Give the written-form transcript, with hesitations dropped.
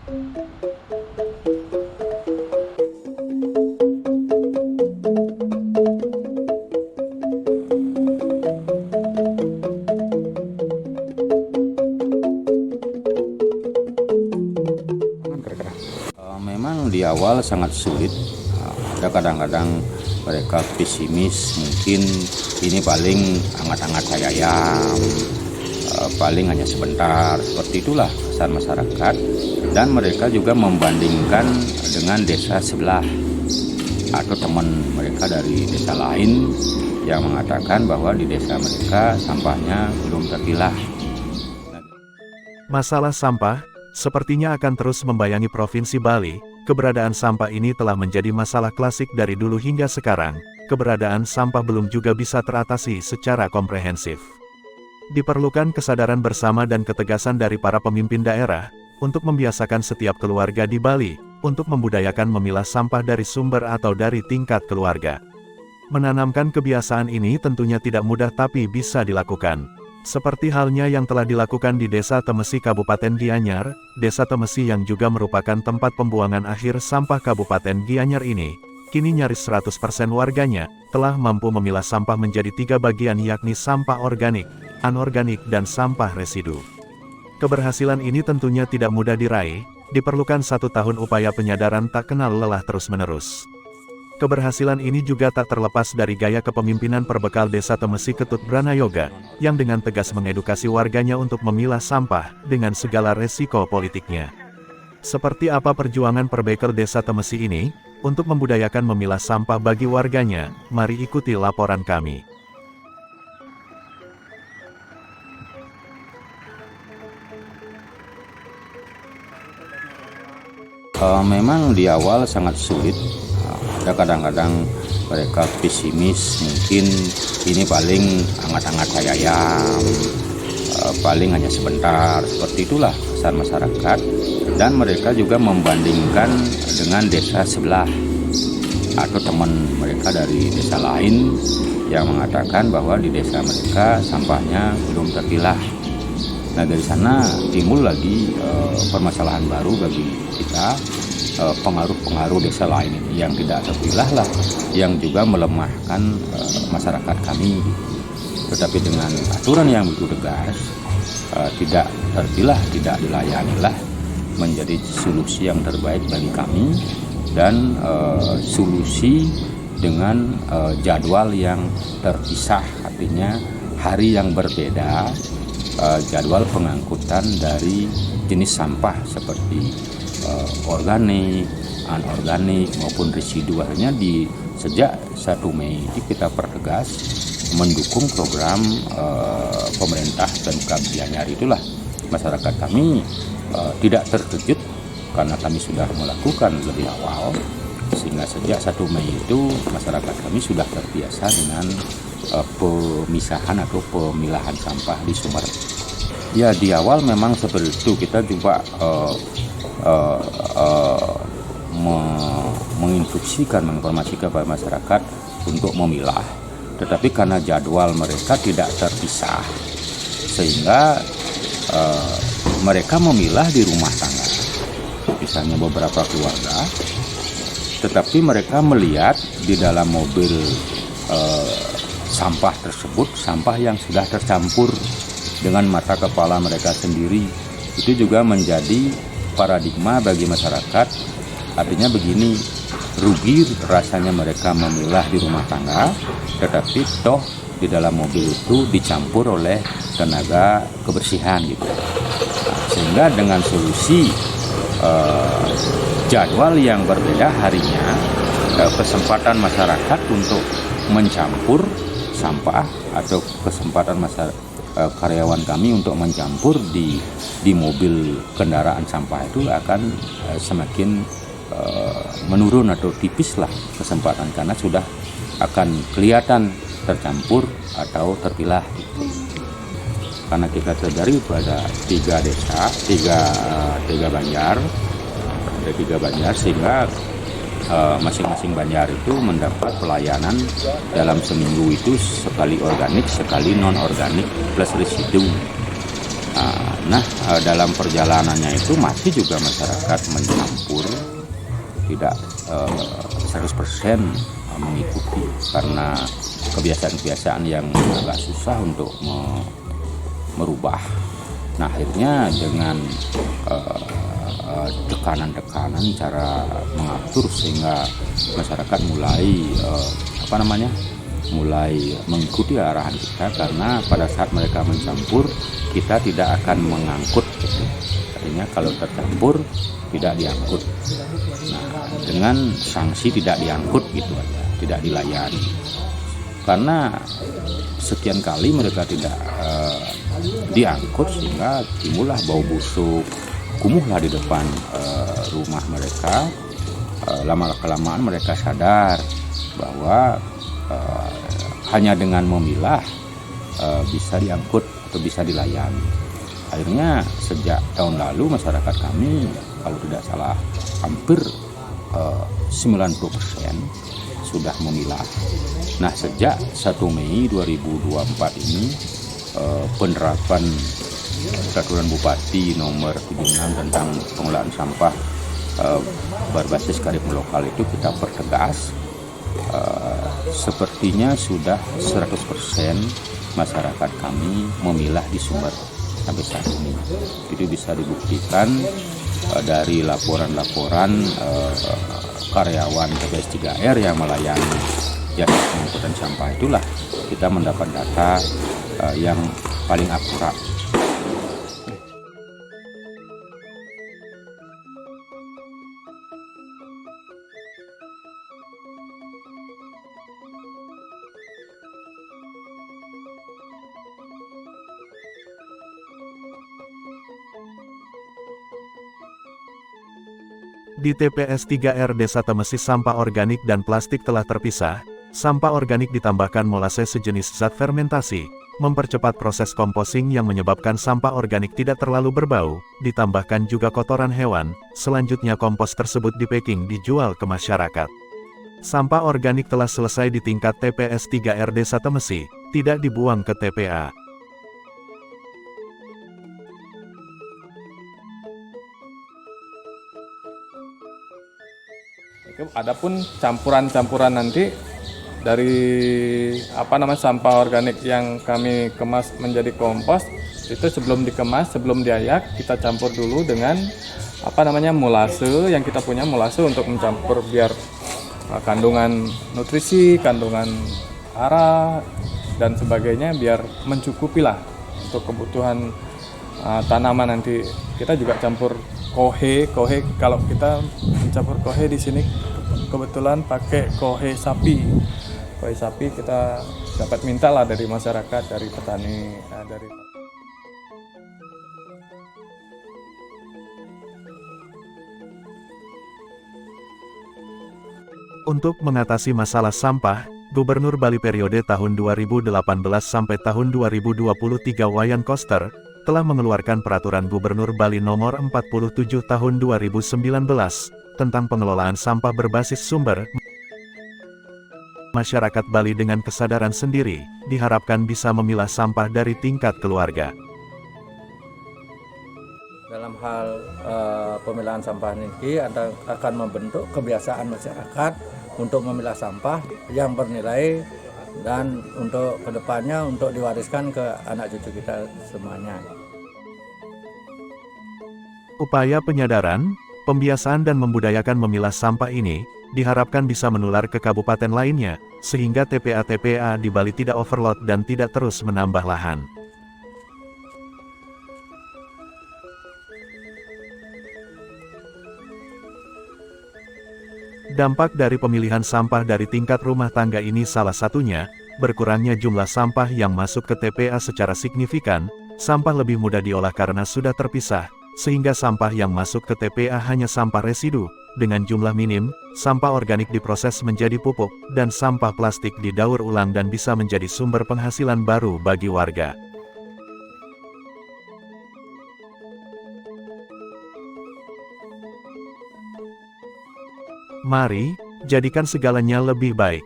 Memang di awal sangat sulit, ada kadang-kadang mereka pesimis, mungkin ini paling hangat-hangat ayam, paling hanya sebentar, seperti itulah kesan masyarakat. Dan mereka juga membandingkan dengan desa sebelah atau teman mereka dari desa lain yang mengatakan bahwa di desa mereka sampahnya belum terpilah. Masalah sampah sepertinya akan terus membayangi Provinsi Bali. Keberadaan sampah ini telah menjadi masalah klasik dari dulu hingga sekarang. Keberadaan sampah belum juga bisa teratasi secara komprehensif. Diperlukan kesadaran bersama dan ketegasan dari para pemimpin daerah untuk membiasakan setiap keluarga di Bali untuk membudayakan memilah sampah dari sumber atau dari tingkat keluarga. Menanamkan kebiasaan ini tentunya tidak mudah tapi bisa dilakukan. Seperti halnya yang telah dilakukan di Desa Temesi Kabupaten Gianyar. Desa Temesi yang juga merupakan tempat pembuangan akhir sampah Kabupaten Gianyar ini, kini nyaris 100% warganya telah mampu memilah sampah menjadi 3 bagian, yakni sampah organik, anorganik dan sampah residu. Keberhasilan ini tentunya tidak mudah diraih, diperlukan 1 tahun upaya penyadaran tak kenal lelah terus-menerus. Keberhasilan ini juga tak terlepas dari gaya kepemimpinan perbekal Desa Temesi Ketut Branayoga, yang dengan tegas mengedukasi warganya untuk memilah sampah dengan segala resiko politiknya. Seperti apa perjuangan perbekal Desa Temesi ini untuk membudayakan memilah sampah bagi warganya? Mari ikuti laporan kami. Memang di awal sangat sulit, ada kadang-kadang mereka pesimis, mungkin ini paling hangat-hangat ayam, paling hanya sebentar, seperti itulah kesan masyarakat. Dan mereka juga membandingkan dengan desa sebelah atau teman mereka dari desa lain yang mengatakan bahwa di desa mereka sampahnya belum terpilah. Nah, dari sana timbul lagi permasalahan baru bagi kita, pengaruh-pengaruh desa lain yang tidak terpilah lah, yang juga melemahkan masyarakat kami. Tetapi dengan aturan yang begitu tegas, tidak terpilah, tidak dilayanilah, menjadi solusi yang terbaik bagi kami, dan solusi dengan jadwal yang terpisah, artinya hari yang berbeda. Jadwal pengangkutan dari jenis sampah seperti organik, anorganik maupun residu. Akhirnya sejak 1 Mei kita pertegas mendukung program pemerintah dan Gianyar. Itulah masyarakat kami tidak terkejut karena kami sudah melakukan lebih awal, sehingga sejak 1 Mei itu masyarakat kami sudah terbiasa dengan pemisahan atau pemilahan sampah di sumber. Ya, di awal memang seperti itu, kita juga menginstruksikan, menginformasikan kepada masyarakat untuk memilah, tetapi karena jadwal mereka tidak terpisah, sehingga mereka memilah di rumah tangga, misalnya beberapa keluarga, tetapi mereka melihat di dalam mobil sampah tersebut, sampah yang sudah tercampur dengan mata kepala mereka sendiri. Itu juga menjadi paradigma bagi masyarakat. Artinya begini, rugi rasanya mereka memilah di rumah tangga, tetapi toh di dalam mobil itu dicampur oleh tenaga kebersihan gitu. Sehingga dengan solusi jadwal yang berbeda harinya, kesempatan masyarakat untuk mencampur sampah atau kesempatan karyawan kami untuk mencampur di mobil kendaraan sampah itu akan semakin menurun atau tipis lah kesempatan, karena sudah akan kelihatan tercampur atau terpilah gitu. Karena kita sadari pada 3 desa, 3 banjar, ada 3 banjar, sehingga masing-masing banjar itu mendapat pelayanan dalam seminggu itu sekali organik, sekali non organik plus residu. Nah, dalam perjalanannya itu masih juga masyarakat mencampur, tidak 100% mengikuti karena kebiasaan-kebiasaan yang agak susah untuk merubah. Nah, akhirnya dengan tekanan-tekanan cara mengatur sehingga masyarakat mulai mengikuti arahan kita, karena pada saat mereka mencampur kita tidak akan mengangkut gitu. Artinya kalau tercampur tidak diangkut. Nah, dengan sanksi tidak diangkut gitu aja, tidak dilayani. Karena sekian kali mereka tidak diangkut sehingga timbullah bau busuk, kumuhlah di depan rumah mereka. Lama-kelamaan mereka sadar bahwa hanya dengan memilah bisa diangkut atau bisa dilayani. Akhirnya sejak tahun lalu masyarakat kami, kalau tidak salah, hampir 90% sudah memilah. Nah, sejak 1 Mei 2024 ini penerapan Peraturan Bupati nomor 76 tentang pengelolaan sampah berbasis kearifan lokal itu kita pertegas. Sepertinya sudah 100% masyarakat kami memilah di sumber sampai saat ini. Itu bisa dibuktikan dari laporan-laporan karyawan TPS 3R yang melayani jasa pengangkutan sampah. Itulah kita mendapat data yang paling akurat. Di TPS 3R Desa Temesi sampah organik dan plastik telah terpisah. Sampah organik ditambahkan molase sejenis zat fermentasi, mempercepat proses composting yang menyebabkan sampah organik tidak terlalu berbau, ditambahkan juga kotoran hewan. Selanjutnya kompos tersebut di-packing dijual ke masyarakat. Sampah organik telah selesai di tingkat TPS 3R Desa Temesi, tidak dibuang ke TPA. Adapun campuran-campuran nanti dari sampah organik yang kami kemas menjadi kompos, itu sebelum dikemas, sebelum diayak, kita campur dulu dengan molase yang kita punya, molase untuk mencampur biar kandungan nutrisi, kandungan hara dan sebagainya biar mencukupi lah untuk kebutuhan tanaman. Nanti kita juga campur kohe. Kalau kita mencampur kohe di sini kebetulan pakai kohe sapi. Kohe sapi kita dapat minta lah dari masyarakat, dari petani, dari. Untuk mengatasi masalah sampah, Gubernur Bali periode tahun 2018 sampai tahun 2023 Wayan Koster telah mengeluarkan Peraturan Gubernur Bali Nomor 47 Tahun 2019 tentang pengelolaan sampah berbasis sumber. Masyarakat Bali dengan kesadaran sendiri diharapkan bisa memilah sampah dari tingkat keluarga. Dalam hal pemilahan sampah ini akan membentuk kebiasaan masyarakat untuk memilah sampah yang bernilai dan untuk kedepannya untuk diwariskan ke anak cucu kita semuanya. Upaya penyadaran, pembiasaan dan membudayakan memilah sampah ini diharapkan bisa menular ke kabupaten lainnya, sehingga TPA-TPA di Bali tidak overload dan tidak terus menambah lahan. Dampak dari pemilihan sampah dari tingkat rumah tangga ini salah satunya, berkurangnya jumlah sampah yang masuk ke TPA secara signifikan, sampah lebih mudah diolah karena sudah terpisah, sehingga sampah yang masuk ke TPA hanya sampah residu, dengan jumlah minim, sampah organik diproses menjadi pupuk, dan sampah plastik didaur ulang dan bisa menjadi sumber penghasilan baru bagi warga. Mari, jadikan segalanya lebih baik.